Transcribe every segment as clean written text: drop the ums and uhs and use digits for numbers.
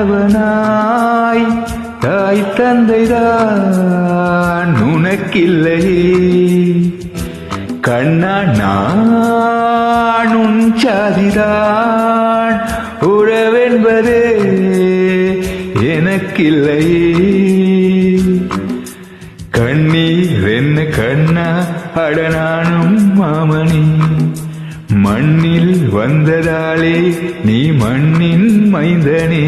ஆண்டவனாய் தாய் தந்தைதான் உனக்கில்லையே கண்ணா நான் உன் சாதிதான் உறவென்பதே எனக்கில்லையே கண்ணீர் என்ன கண்ணா அடனானும் மாமணி மண்ணில் வந்ததாலே நீ மண்ணின் மைந்தனே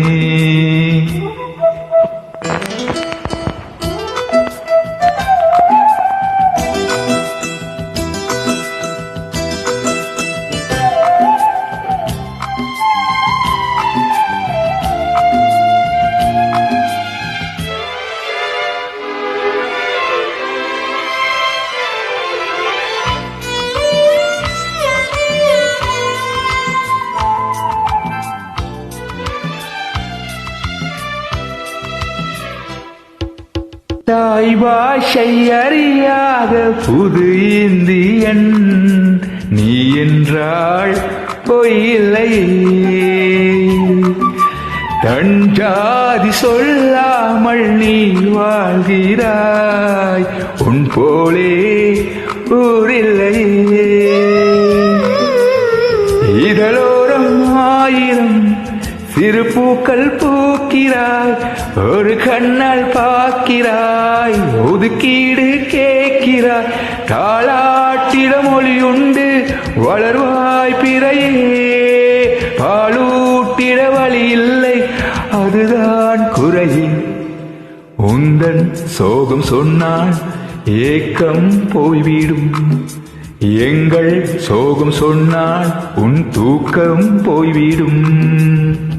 தாய் பாஷை அறியாத புது இந்தியன் நீ என்றாள் பொய்யில்லையே தன் ஜாதி சொல்லாமல் நீ வாழ்கிறாய் உன் போலே ஊரில்லையே இதழோரம் ஆயிரம் சிறு பூக்கள் பூக்கிறாய் ஒரு கண்ணால் பார்க்கிறாய் ஒதுக்கீடு கேட்கிறாய் தாளாட்டிட மொழியுண்டு வளர்வாய் பிறையே பாலூட்டிட வழி இல்லை அதுதான் குறையே உந்தன் சோகம் சொன்னால் ஏக்கம் போய்விடும் எங்கள் சோகம் சொன்னால் உன் தூக்கம் போய்விடும்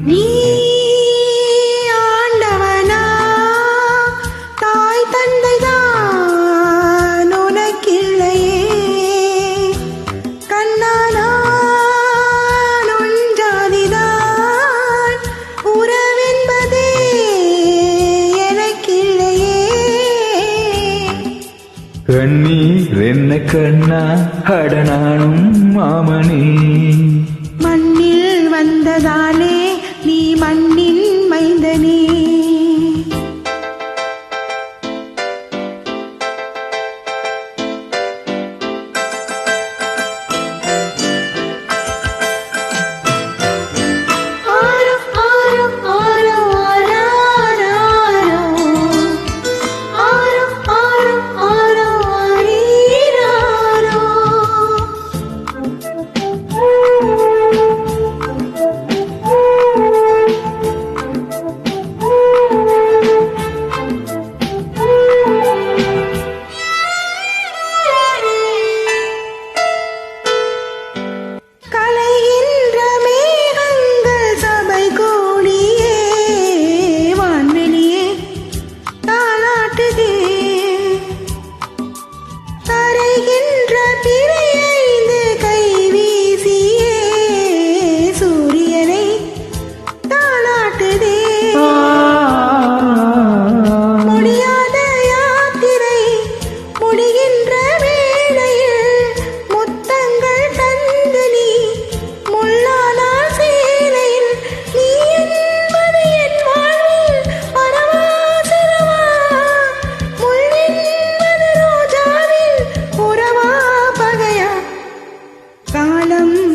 நீ ஆண்டவனா தாய் தந்தைதான் உனக்கில்லையே கண்ணானா உன் ஜாதிதான் உறவென்பதே எனக்கில்லையே கண்ணீர் என்ன கண்ணா அடனானும் மாமனே மண்ணில் வந்ததாலே நீ மண்ணின் மைந்தனே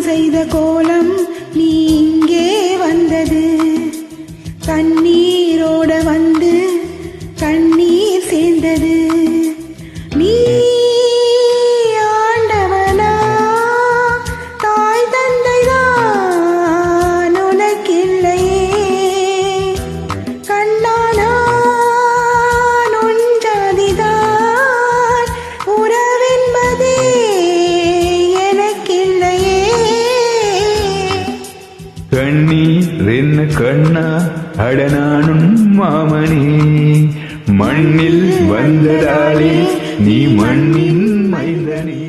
செய்த கோலம் நீ இங்கே வந்தது கண்ணீரோட வந்து கண்ணீர் சேர்ந்தது நீ ஆண்டவனா தாய் தந்தைதான் உனக்கில்லையே கண்ணானா உன் ஜாதிதான் உறவென்பதே எனக்கில்லையே கண்ணீர் என்ன கண்ணா அடனானும் மாமனே மண்ணில் வந்ததாலே நீ மண்ணின் மைந்தனே.